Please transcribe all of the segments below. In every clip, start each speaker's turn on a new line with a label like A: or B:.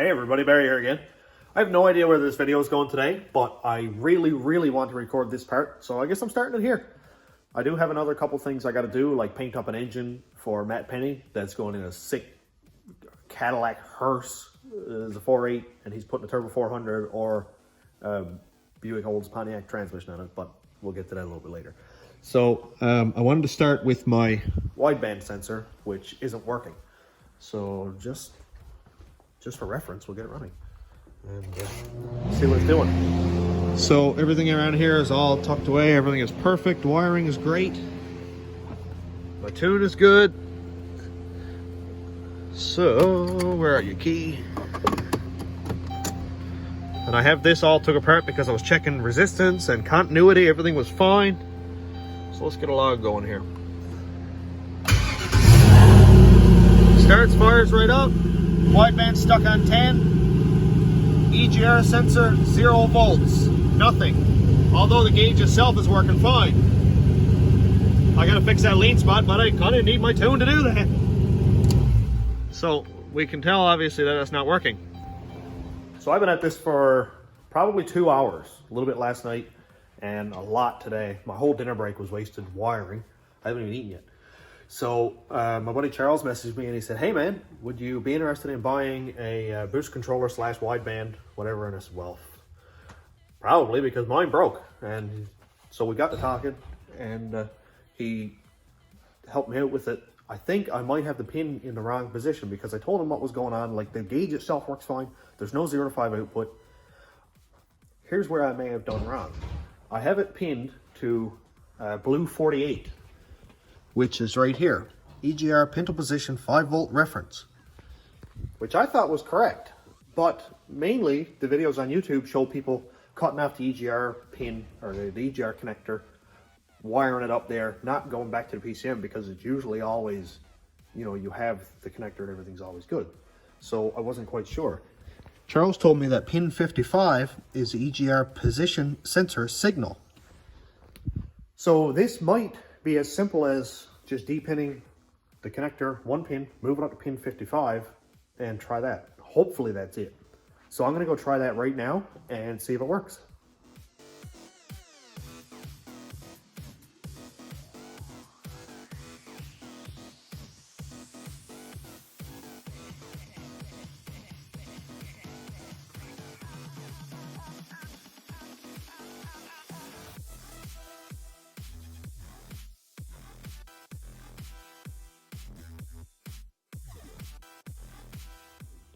A: Hey everybody, Barry here again. I have no idea where this video is going today, but I really want to record this part, so I guess I'm starting it here. I do have another couple things I got to do, like paint up an engine for Matt Penny that's going in a sick Cadillac hearse. It's a 4.8, and he's putting a turbo 400 or Buick Olds Pontiac transmission on it, but we'll get to that a little bit later. So I wanted to start with my wideband sensor, which isn't working. So just for reference, we'll get it running and see what it's doing. So everything around here is all tucked away. Everything is perfect. Wiring is great. My tune is good. So where are you, key? And I have this all took apart because I was checking resistance and continuity. Everything was fine. So let's get a log going here. Starts, fires right up. Wideband stuck on 10. EGR sensor 0 volts. Nothing. Although the gauge itself is working fine. I gotta fix that lean spot, but I kinda need my tune to do that. So we can tell obviously that it's not working. So I've been at this for probably 2 hours. A little bit last night and a lot today. My whole dinner break was wasted wiring. I haven't even eaten yet. So my buddy Charles messaged me and he said, hey man, would you be interested in buying a boost controller / wideband, whatever? And I said, well, probably, because mine broke. And so we got to talking and he helped me out with it. I think I might have the pin in the wrong position because I told him what was going on. Like, the gauge itself works fine. There's no 0 to 5 output. Here's where I may have done wrong. I have it pinned to blue 48. Which is right here. EGR pintle position 5 volt reference. Which I thought was correct. But mainly the videos on YouTube show people cutting off the EGR pin or the EGR connector, wiring it up there, not going back to the PCM because it's usually always, you know, you have the connector and everything's always good. So I wasn't quite sure. Charles told me that pin 55 is the EGR position sensor signal. So this might be as simple as just depinning the connector, one pin, move it up to pin 55 and try that. Hopefully that's it. So I'm gonna go try that right now and see if it works.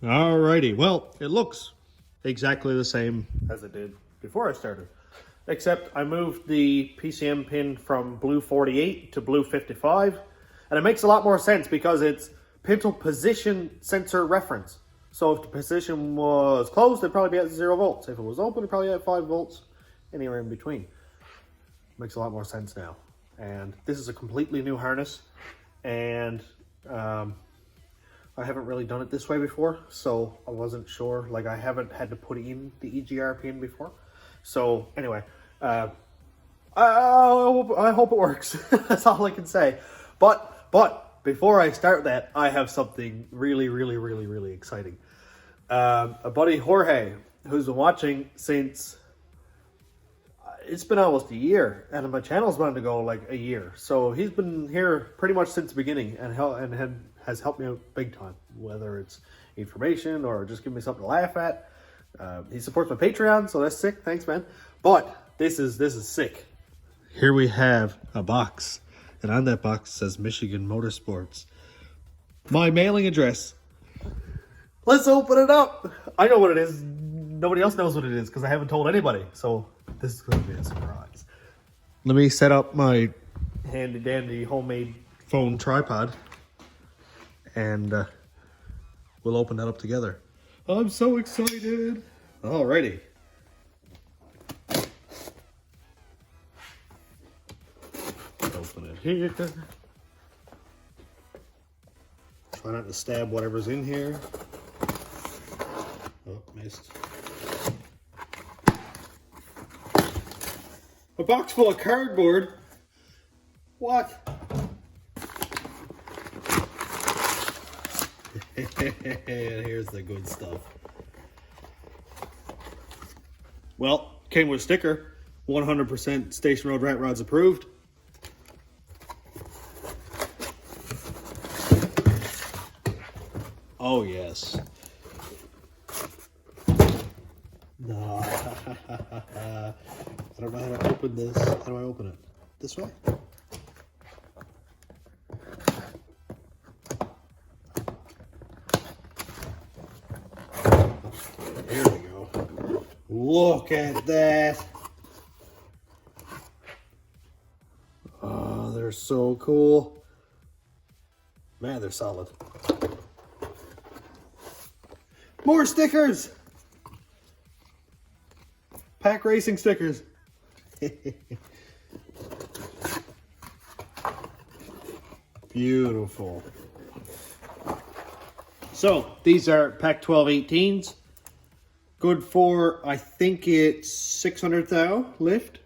A: Alrighty, well, it looks exactly the same as it did before I started, except I moved the PCM pin from blue 48 to blue 55, and it makes a lot more sense because it's pintle position sensor reference. So if the position was closed, it'd probably be at 0 volts. If it was open, it'd probably be at 5 volts, anywhere in between. Makes a lot more sense now. And this is a completely new harness, and I haven't really done it this way before, so I wasn't sure. Like, I haven't had to put in the EGR pin before. So anyway, I hope it works. That's all I can say. But before I start that, I have something really exciting. A buddy, Jorge, who's been watching since it's been almost a year, and my channel's been to go like a year. So he's been here pretty much since the beginning and has helped me out big time, whether it's information or just give me something to laugh at. He supports my Patreon, so that's sick. Thanks, man. But this is sick. Here we have a box, and on that box says Michigan Motorsports. My mailing address. Let's open it up. I know what it is. Nobody else knows what it is because I haven't told anybody. So this is going to be a surprise. Let me set up my handy dandy homemade phone tripod. And we'll open that up together. I'm so excited. Alrighty. Open it here. Try not to stab whatever's in here. Oh, missed. A box full of cardboard? What? Here's the good stuff. Well, came with a sticker. 100% Station Road Rat Rods approved. Oh, yes. No. I don't know how to open this. How do I open it? This way? Here we go. Look at that. Oh, they're so cool. Man, they're solid. More stickers! Pack racing stickers. Beautiful. So these are pack 12 18s. Good for, I think it's 600 thou lift.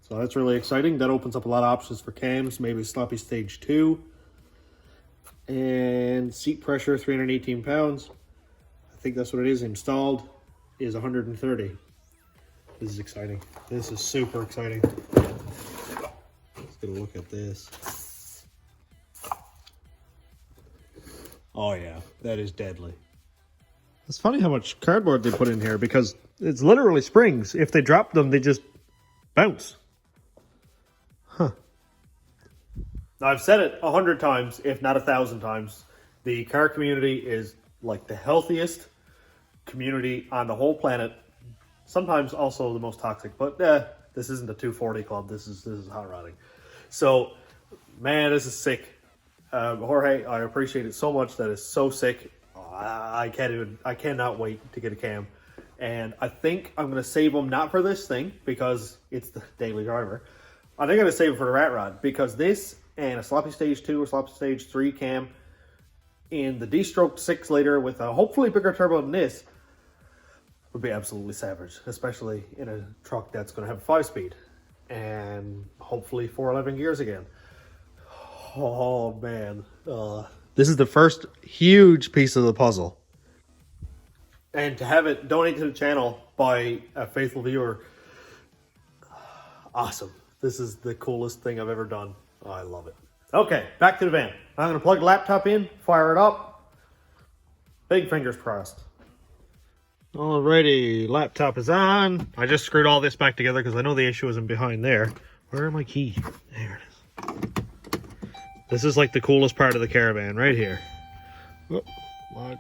A: So that's really exciting. That opens up a lot of options for cams, maybe sloppy stage 2. And seat pressure, 318 pounds. I think that's what it is. Installed is 130. This is exciting. This is super exciting. Let's get a look at this. Oh yeah, that is deadly. It's funny how much cardboard they put in here because it's literally springs. If they drop them, they just bounce. Huh. Now, I've said it 100 times, if not 1,000 times. The car community is like the healthiest community on the whole planet. Sometimes also the most toxic, but this isn't a 240 club. This is hot rodding. So, man, this is sick. Jorge, I appreciate it so much. That is so sick. I cannot wait to get a cam. And I think I'm going to save them not for this thing because it's the daily driver. I think I'm going to save it for the rat rod because this and a sloppy stage 2 or sloppy stage 3 cam in the D-stroke 6 liter with a hopefully bigger turbo than this would be absolutely savage, especially in a truck that's going to have a 5-speed and hopefully 411 gears again. Oh man, this is the first huge piece of the puzzle, and to have it donated to the channel by a faithful viewer, awesome. This is the coolest thing I've ever done. Oh, I love it. Okay, back to the van. I'm going to plug the laptop in, fire it up. Big fingers crossed. Alrighty, laptop is on. I just screwed all this back together because I know the issue isn't behind there. Where are my keys? There it is. This is like the coolest part of the Caravan right here. Oh, log.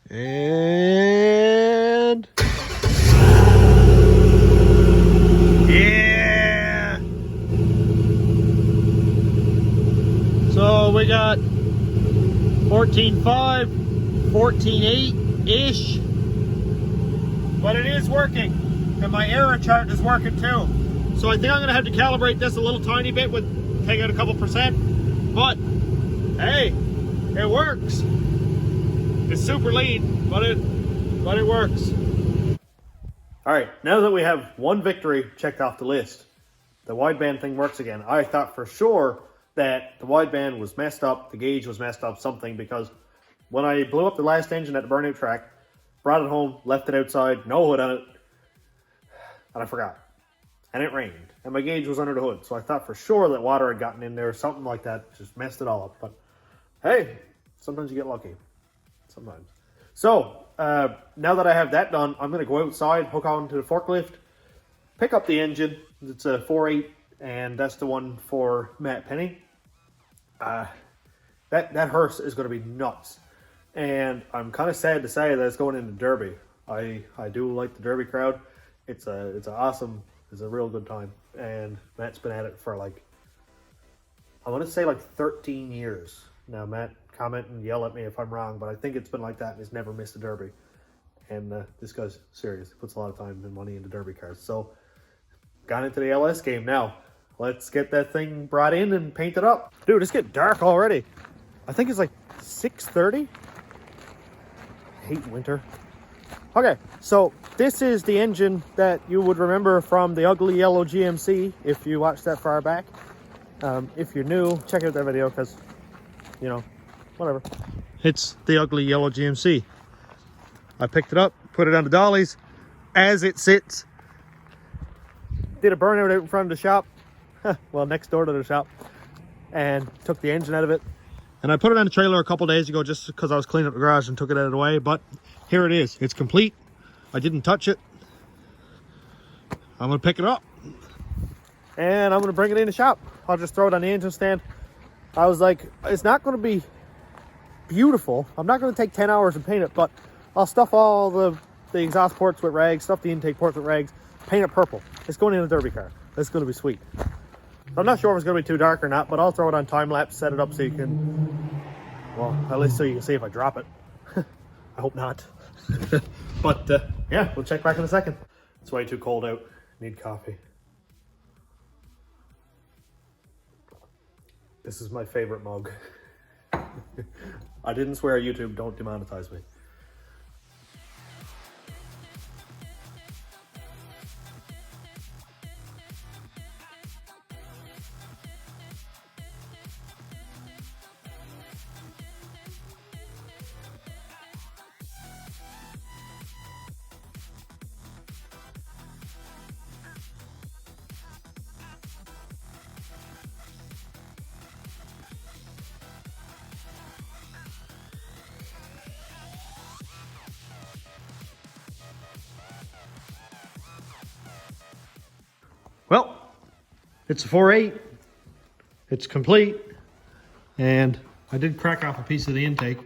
A: And yeah. So we got 14.5, 14.8-ish. But it is working, and my error chart is working too. So I think I'm gonna have to calibrate this a little tiny bit with take out a couple percent. But hey, it works. It's super lean, but it works. All right, now that we have one victory checked off the list, the wideband thing works again. I thought for sure that the wideband was messed up, the gauge was messed up, something, because when I blew up the last engine at the burnout track, brought it home, left it outside, no hood on it, and I forgot. And it rained, and my gauge was under the hood, so I thought for sure that water had gotten in there, something like that, just messed it all up. But hey, sometimes you get lucky. Sometimes. So, now that I have that done, I'm going to go outside, hook on to the forklift, pick up the engine. It's a 4.8, and that's the one for Matt Penny. That hearse is going to be nuts. And I'm kind of sad to say that it's going into Derby. I do like the Derby crowd. It's a real good time. And Matt's been at it for like, I want to say like 13 years. Now, Matt, comment and yell at me if I'm wrong, but I think it's been like that and he's never missed a Derby. And this guy's serious. He puts a lot of time and money into Derby cars. So, got into the LS game now. Let's get that thing brought in and painted up. Dude, it's getting dark already. I think it's like 6:30. Hate winter. Okay, so this is the engine that you would remember from the ugly yellow GMC if you watched that far back. If you're new, check out that video because, you know, whatever. It's the ugly yellow GMC. I picked it up, put it on the dollies as it sits. Did a burnout out in front of the shop, well, next door to the shop, and took the engine out of it. And I put it on the trailer a couple days ago just because I was cleaning up the garage and took it out of the way, but here it is. It's complete. I didn't touch it. I'm gonna pick it up and I'm gonna bring it in the shop. I'll just throw it on the engine stand. I was like, it's not gonna be beautiful. I'm not gonna take 10 hours and paint it, but I'll stuff all the exhaust ports with rags, stuff the intake ports with rags, paint it purple. It's going in a derby car. It's gonna be sweet. I'm not sure if it's gonna be too dark or not, but I'll throw it on time lapse, set it up so you can, well, at least so you can see if I drop it. I hope not. But yeah, we'll check back in a second. It's way too cold out. Need coffee. This is my favorite mug. I didn't swear, YouTube, don't demonetize me. Well, it's a 4.8. It's complete. And I did crack off a piece of the intake,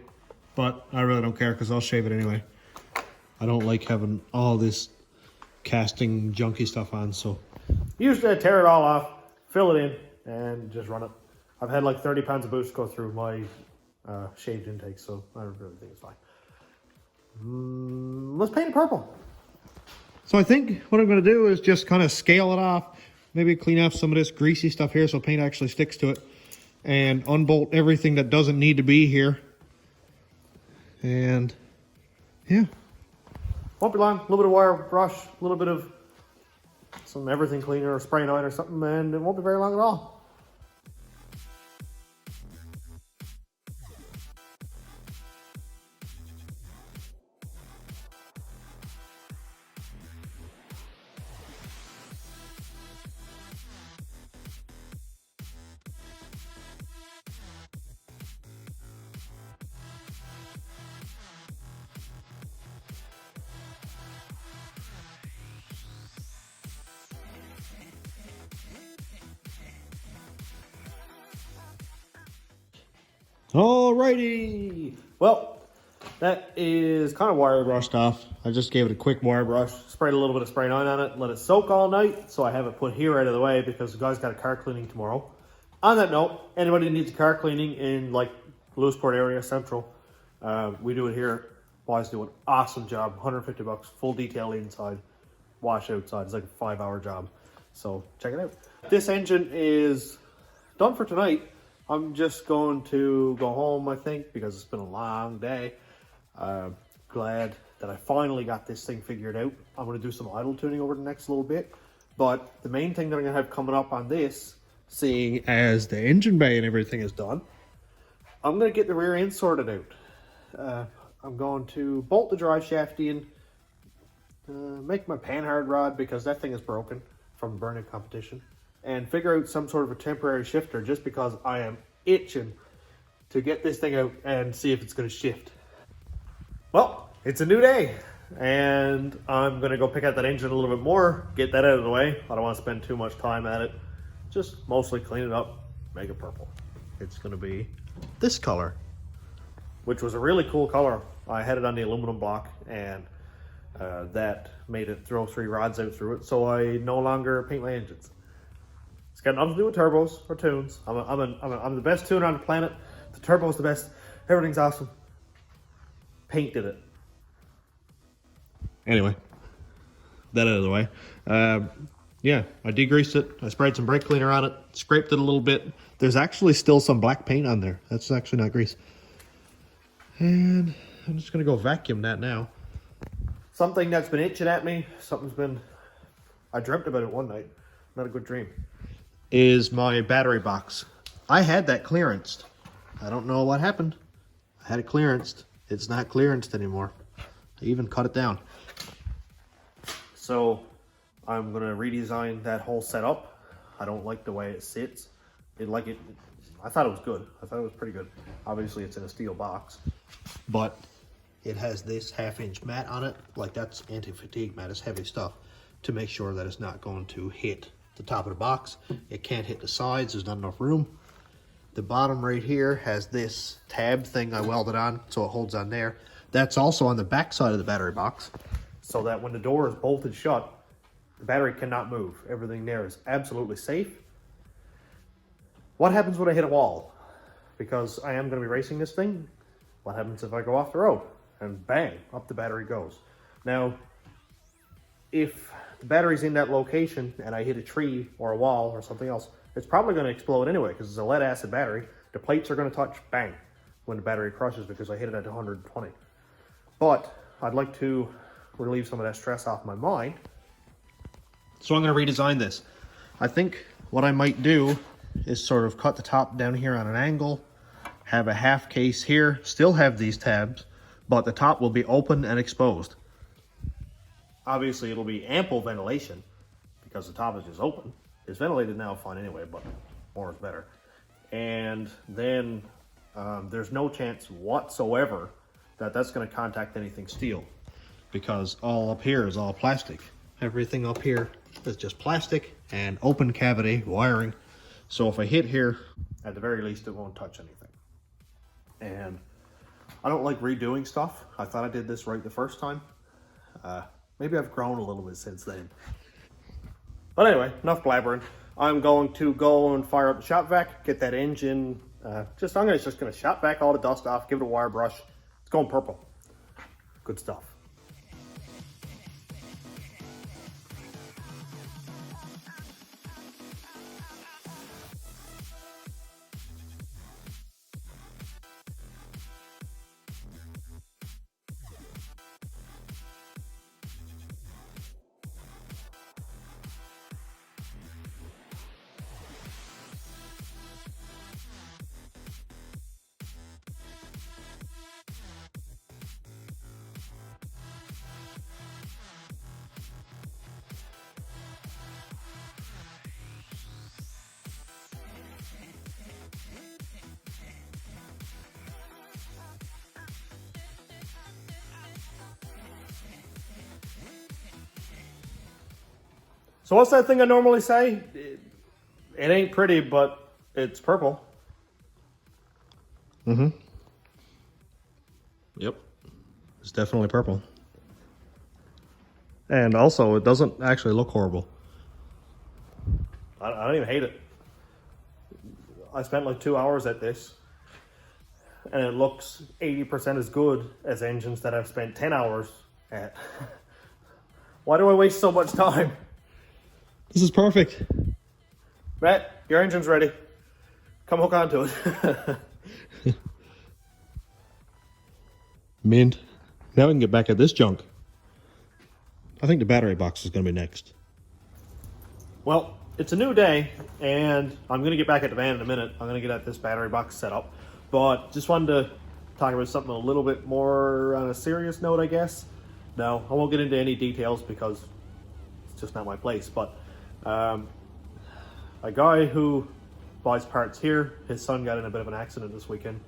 A: but I really don't care because I'll shave it anyway. I don't like having all this casting junky stuff on, so usually I tear it all off, fill it in, and just run it. I've had like 30 pounds of boost go through my shaved intake, so I really think it's fine. Let's paint it purple. So I think what I'm going to do is just kind of scale it off, maybe clean off some of this greasy stuff here so paint actually sticks to it, and unbolt everything that doesn't need to be here. And yeah, won't be long. A little bit of wire brush, a little bit of some everything cleaner or spray oil or something, and it won't be very long at all. Alrighty, well, that is kind of wire brushed off. I just gave it a quick wire brush, sprayed a little bit of spray on it, let it soak all night, so I have it put here out of the way because the guy's got a car cleaning tomorrow. On that note, anybody who needs a car cleaning in like Lewisport area, Central, we do it here. Boys do an awesome job, 150 bucks, full detail inside, wash outside. It's like a 5-hour job, so check it out. This engine is done for tonight. I'm just going to go home, I think, because it's been a long day. Glad that I finally got this thing figured out. I'm going to do some idle tuning over the next little bit. But the main thing that I'm going to have coming up on this, seeing as the engine bay and everything is done, I'm going to get the rear end sorted out. I'm going to bolt the drive shaft in, make my panhard rod because that thing is broken from the burnout competition, and figure out some sort of a temporary shifter just because I am itching to get this thing out and see if it's going to shift. Well, it's a new day and I'm going to go pick out that engine a little bit more, get that out of the way. I don't want to spend too much time at it. Just mostly clean it up, make it purple. It's going to be this color, which was a really cool color. I had it on the aluminum block and that made it throw 3 rods out through it, so I no longer paint my engines. It's got nothing to do with turbos or tunes. I'm the best tuner on the planet. The turbo's the best. Everything's awesome. Paint did it. Anyway, that out of the way. Yeah, I degreased it. I sprayed some brake cleaner on it. Scraped it a little bit. There's actually still some black paint on there. That's actually not grease. And I'm just going to go vacuum that now. Something that's been itching at me, I dreamt about it one night, not a good dream, is my battery box. I had that clearanced. I don't know what happened. I had it clearanced. It's not clearanced anymore. I even cut it down. So I'm gonna redesign that whole setup. I don't like the way it sits. I thought it was good. I thought it was pretty good. Obviously it's in a steel box, but it has this 1/2-inch mat on it. Like, that's anti-fatigue mat, it's heavy stuff, to make sure that it's not going to hit the top of the box. It can't hit the sides, there's not enough room. The bottom right here has this tab thing I welded on, so it holds on there. That's also on the back side of the battery box, so that when the door is bolted shut, the battery cannot move. Everything there is absolutely safe. What happens when I hit a wall? Because I am going to be racing this thing. What happens if I go off the road? And bang, up the battery goes. Now, if the battery's in that location and I hit a tree or a wall or something else, it's probably going to explode anyway, because it's a lead acid battery. The plates are going to touch, bang, when the battery crushes, because I hit it at 120. But I'd like to relieve some of that stress off my mind, so I'm going to redesign this. I think what I might do is sort of cut the top down here on an angle, have a half case here, still have these tabs, but the top will be open and exposed. Obviously it'll be ample ventilation because the top is just open. It's ventilated now fine anyway, but more is better. And then there's no chance whatsoever that that's going to contact anything steel, because all up here is all plastic. Everything up here is just plastic and open cavity wiring. So if I hit here, at the very least, it won't touch anything. And I don't like redoing stuff. I thought I did this right the first time. Maybe I've grown a little bit since then. But anyway, enough blabbering. I'm going to go and fire up the shop vac, get that engine. I'm just gonna shop vac all the dust off, give it a wire brush. It's going purple. Good stuff. So what's that thing I normally say? It ain't pretty, but it's purple. Mm-hmm. Yep. It's definitely purple. And also, it doesn't actually look horrible. I don't even hate it. I spent like 2 hours at this, and it looks 80% as good as engines that I've spent 10 hours at. Why do I waste so much time? This is perfect. Matt, your engine's ready. Come hook onto it. Mint. Now we can get back at this junk. I think the battery box is going to be next. Well, it's a new day, and I'm going to get back at the van in a minute. I'm going to get at this battery box set up. But just wanted to talk about something a little bit more on a serious note, I guess. No, I won't get into any details because it's just not my place. But a guy who buys parts here, his son got in a bit of an accident this weekend.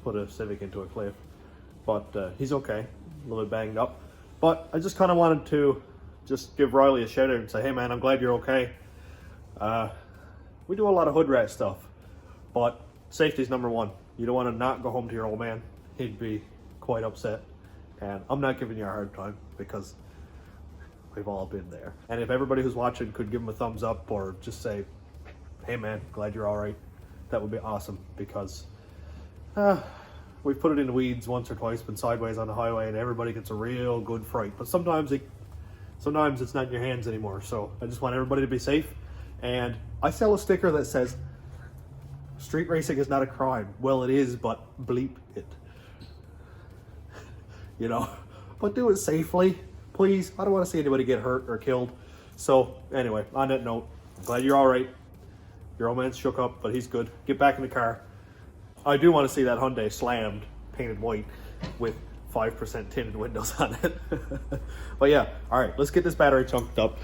A: Put a Civic into a cliff. But he's okay, a little bit banged up. But I just kind of wanted to just give Riley a shout out and say, hey man, I'm glad you're okay. We do a lot of hood rat stuff, but safety's number one. You don't want to not go home to your old man. He'd be quite upset. And I'm not giving you a hard time because we've all been there. And if everybody who's watching could give him a thumbs up or just say, hey man, glad you're all right, that would be awesome, because we've put it in the weeds once or twice, been sideways on the highway, and everybody gets a real good fright. But sometimes it's not in your hands anymore. So I just want everybody to be safe. And I sell a sticker that says, street racing is not a crime. Well, it is, but bleep it. You know, but do it safely, please. I don't want to see anybody get hurt or killed. So anyway, on that note, I'm glad you're all right. Your old man's shook up, but he's good. Get back in the car. I do want to see that Hyundai slammed, painted white, with 5% tinted windows on it. But yeah, all right, let's get this battery chunked up.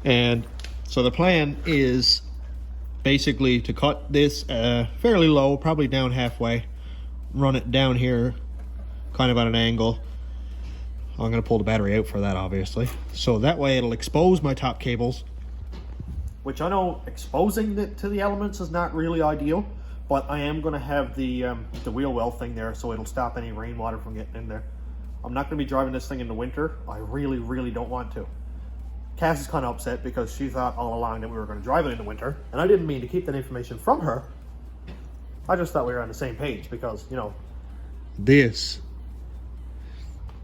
A: And so the plan is basically to cut this fairly low, probably down halfway, run it down here, kind of at an angle. I'm gonna pull the battery out for that, obviously. So that way it'll expose my top cables, which I know exposing it to the elements is not really ideal, but I am gonna have the wheel well thing there so it'll stop any rainwater from getting in there. I'm not gonna be driving this thing in the winter. I really, really don't want to. Cass is kind of upset because she thought all along that we were gonna drive it in the winter, and I didn't mean to keep that information from her. I just thought we were on the same page because, you know, this,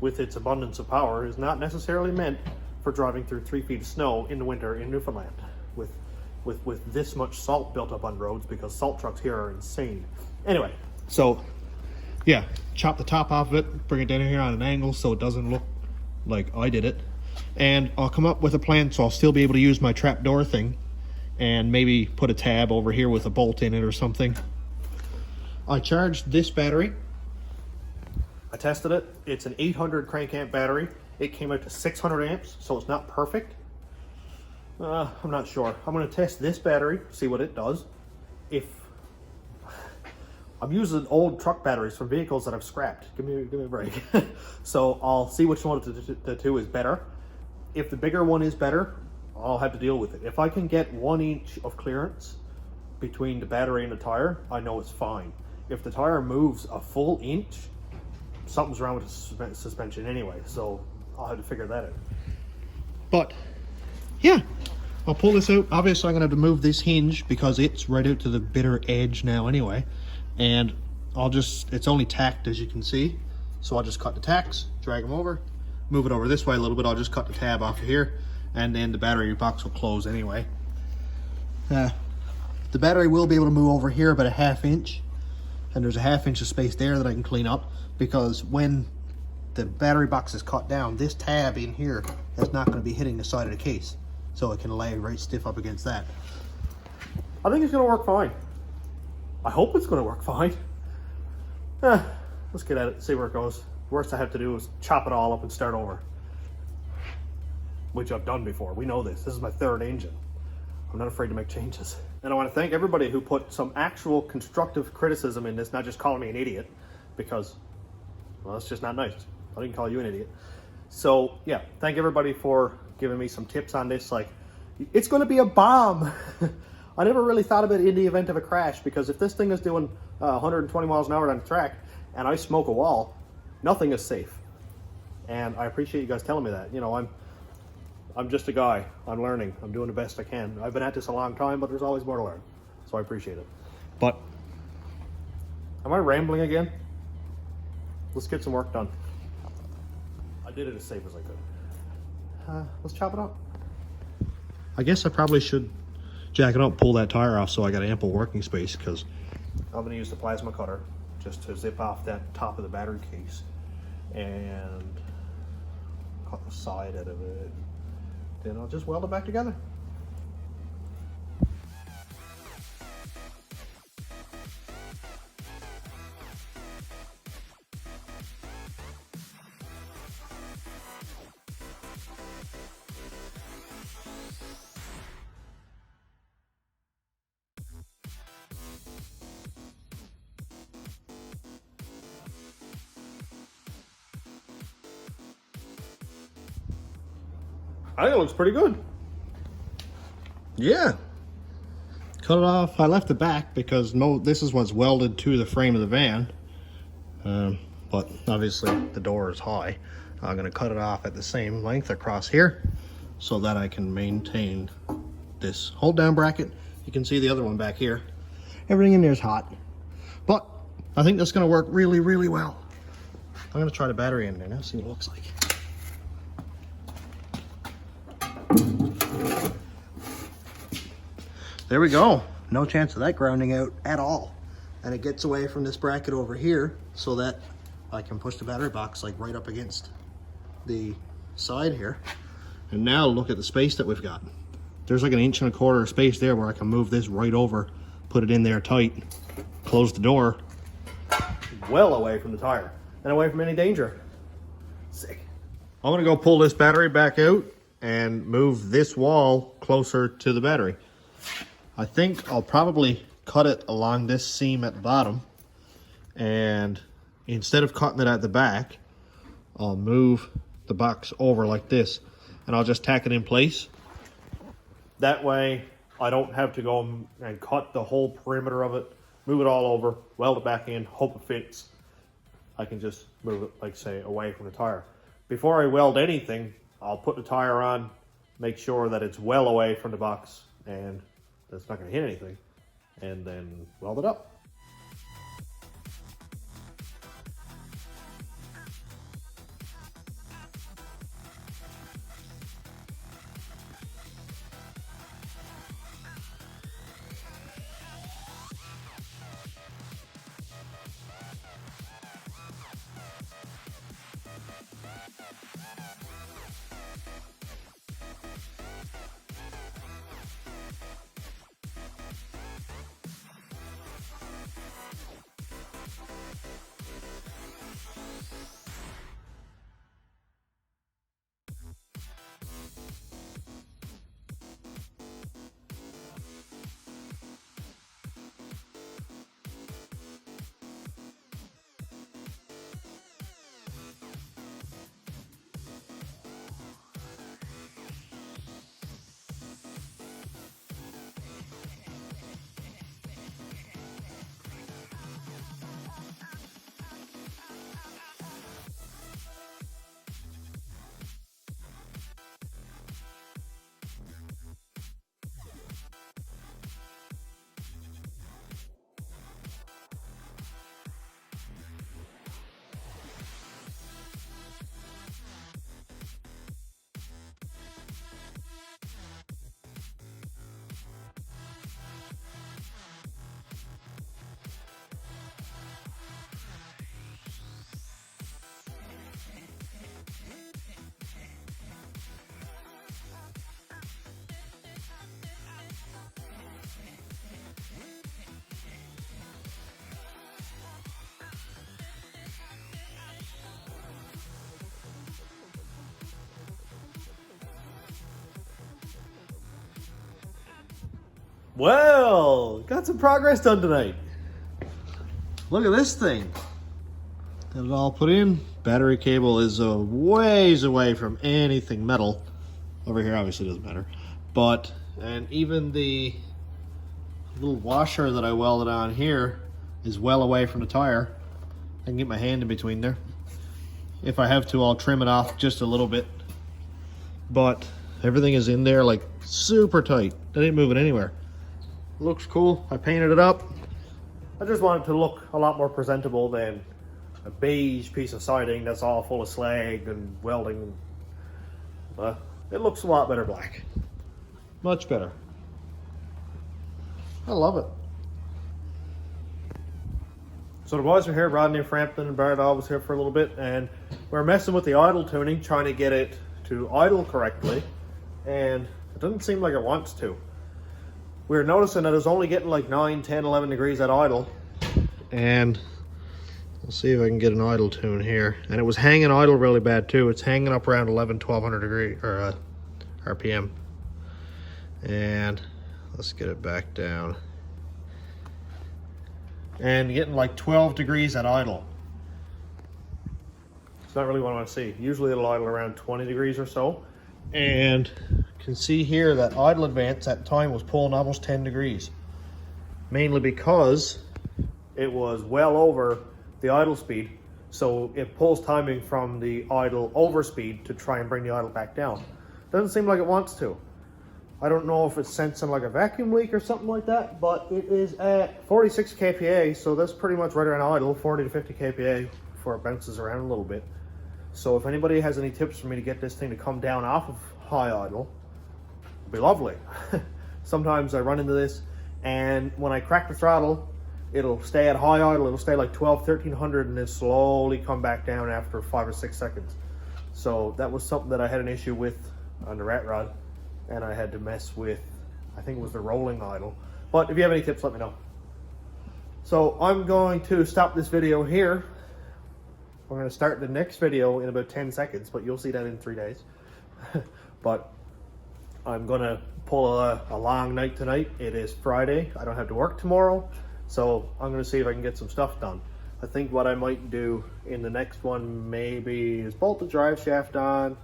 A: with its abundance of power, is not necessarily meant for driving through 3 feet of snow in the winter in Newfoundland with this much salt built up on roads, because salt trucks here are insane. Anyway, so yeah, chop the top off of it, bring it down here on an angle so it doesn't look like I did it, and I'll come up with a plan so I'll still be able to use my trapdoor thing and maybe put a tab over here with a bolt in it or something. I charged this battery. I tested it. It's an 800 crank amp battery. It came out to 600 amps, so it's not perfect. I'm not sure. I'm going to test this battery, see what it does. If I'm using old truck batteries from vehicles that I've scrapped, give me a break. So I'll see which one of the two is better. If the bigger one is better, I'll have to deal with it. If I can get 1 inch of clearance between the battery and the tire, I know it's fine. If the tire moves a full inch, something's wrong with the suspension anyway, so I'll have to figure that out. But yeah, I'll pull this out. Obviously I'm gonna have to move this hinge because it's right out to the bitter edge now anyway, and it's only tacked, as you can see, so I'll just cut the tacks, drag them over, move it over this way a little bit. I'll just cut the tab off of here, and then the battery box will close anyway. The battery will be able to move over here about a 1/2 inch, and there's a 1/2 inch of space there that I can clean up, because when the battery box is cut down, this tab in here is not going to be hitting the side of the case, so it can lay right stiff up against that. I think it's going to work fine. I hope it's going to work fine. Let's get at it, see where it goes. Worst I have to do is chop it all up and start over, which I've done before. We know this. This is my 3rd engine. I'm not afraid to make changes. And I want to thank everybody who put some actual constructive criticism in this, not just calling me an idiot, because, well, that's just not nice. I didn't call you an idiot. So yeah, thank everybody for giving me some tips on this. Like, it's going to be a bomb. I never really thought of it in the event of a crash, because if this thing is doing 120 miles an hour on the track and I smoke a wall, nothing is safe. And I appreciate you guys telling me that. You know, I'm just a guy. I'm learning. I'm doing the best I can. I've been at this a long time, but there's always more to learn. So I appreciate it. But am I rambling again? Let's get some work done. I did it as safe as I could. Let's chop it up. I guess I probably should jack it up, pull that tire off so I got ample working space, because I'm going to use the plasma cutter just to zip off that top of the battery case and cut the side out of it. Then I'll just weld it back together. I think it looks pretty good. Yeah. Cut it off. I left the back because this is what's welded to the frame of the van. But obviously the door is high. I'm going to cut it off at the same length across here so that I can maintain this hold down bracket. You can see the other one back here. Everything in there is hot. But I think that's going to work really, really well. I'm going to try the battery in there now, see what it looks like. There we go. No chance of that grounding out at all. And it gets away from this bracket over here so that I can push the battery box like right up against the side here. And now look at the space that we've got. There's like 1.25 inches of space there where I can move this right over, put it in there tight, close the door, well away from the tire and away from any danger. Sick. I'm gonna go pull this battery back out and move this wall closer to the battery. I think I'll probably cut it along this seam at the bottom, and instead of cutting it at the back, I'll move the box over like this and I'll just tack it in place. That way I don't have to go and cut the whole perimeter of it, move it all over, weld it back in, hope it fits. I can just move it, like say, away from the tire. Before I weld anything, I'll put the tire on, make sure that it's well away from the box and that's not going to hit anything, and then weld it up. Well, got some progress done tonight. Look at this thing. Got it all put in. Battery cable is a ways away from anything metal. Over here obviously doesn't matter. But, and even the little washer that I welded on here is well away from the tire. I can get my hand in between there. If I have to, I'll trim it off just a little bit. But everything is in there like super tight. I didn't move it anywhere. Looks cool. I painted it up. I just want it to look a lot more presentable than a beige piece of siding that's all full of slag and welding. It looks a lot better black. Much better. I love it. So the boys are here, Rodney, Frampton, and Barrett was here for a little bit, and we're messing with the idle tuning, trying to get it to idle correctly, and it doesn't seem like it wants to. We're noticing that it's only getting like 9, 10, 11 degrees at idle. And I'll see if I can get an idle tune here. And it was hanging idle really bad too. It's hanging up around 1200 degree or RPM. And let's get it back down. And getting like 12 degrees at idle. It's not really what I want to see. Usually it'll idle around 20 degrees or so. And you can see here that idle advance at the time was pulling almost 10 degrees. Mainly because it was well over the idle speed. So it pulls timing from the idle over speed to try and bring the idle back down. Doesn't seem like it wants to. I don't know if it's sensing like a vacuum leak or something like that, but it is at 46 kPa, so that's pretty much right around idle, 40 to 50 kPa before it bounces around a little bit. So if anybody has any tips for me to get this thing to come down off of high idle, it'd be lovely. Sometimes I run into this, and when I crack the throttle, it'll stay at high idle, it'll stay like 12, 1300, and then slowly come back down after 5 or 6 seconds. So that was something that I had an issue with on the rat rod, and I had to mess with, I think it was the rolling idle. But if you have any tips, let me know. So I'm going to stop this video here. We're going to start the next video in about 10 seconds, but you'll see that in 3 days. But I'm going to pull a long night tonight. It is Friday. I don't have to work tomorrow. So I'm going to see if I can get some stuff done. I think what I might do in the next one maybe is bolt the drive shaft on.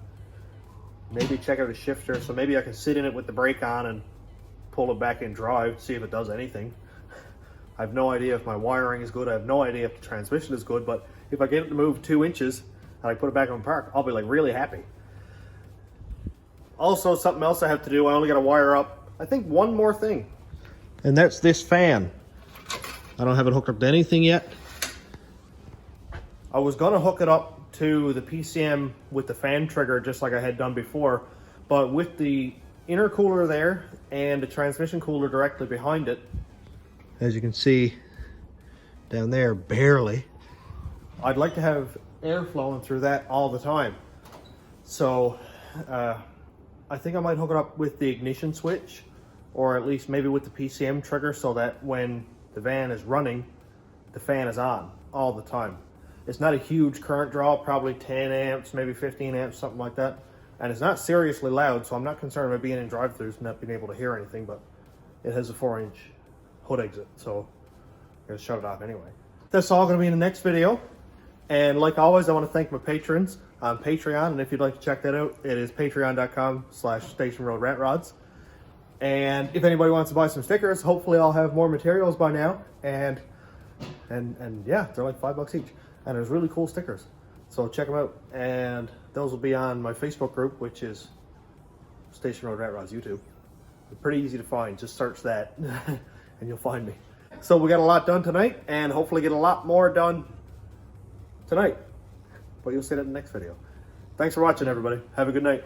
A: Maybe check out a shifter. So maybe I can sit in it with the brake on and pull it back in drive, see if it does anything. I have no idea if my wiring is good. I have no idea if the transmission is good, but if I get it to move 2 inches and I put it back on park, I'll be like really happy. Also, something else I have to do, I only got to wire up, I think, one more thing. And that's this fan. I don't have it hooked up to anything yet. I was going to hook it up to the PCM with the fan trigger just like I had done before, but with the intercooler there and the transmission cooler directly behind it, as you can see down there, barely, I'd like to have air flowing through that all the time. So I think I might hook it up with the ignition switch, or at least maybe with the PCM trigger, so that when the van is running, the fan is on all the time. It's not a huge current draw, probably 10 amps, maybe 15 amps, something like that. And it's not seriously loud, so I'm not concerned about being in drive-thrus and not being able to hear anything, but it has a 4-inch hood exit, so I'm gonna shut it off anyway. That's all gonna be in the next video. And like always, I want to thank my patrons on Patreon, and if you'd like to check that out, it is patreon.com/stationroadratrods. And if anybody wants to buy some stickers, hopefully I'll have more materials by now. And yeah, they're like $5 each, and there's really cool stickers. So check them out, and those will be on my Facebook group, which is Station Road Rat Rods YouTube. They're pretty easy to find. Just search that, and you'll find me. So we got a lot done tonight, and hopefully get a lot more done tonight. But you'll see that in the next video. Thanks for watching, everybody. Have a good night.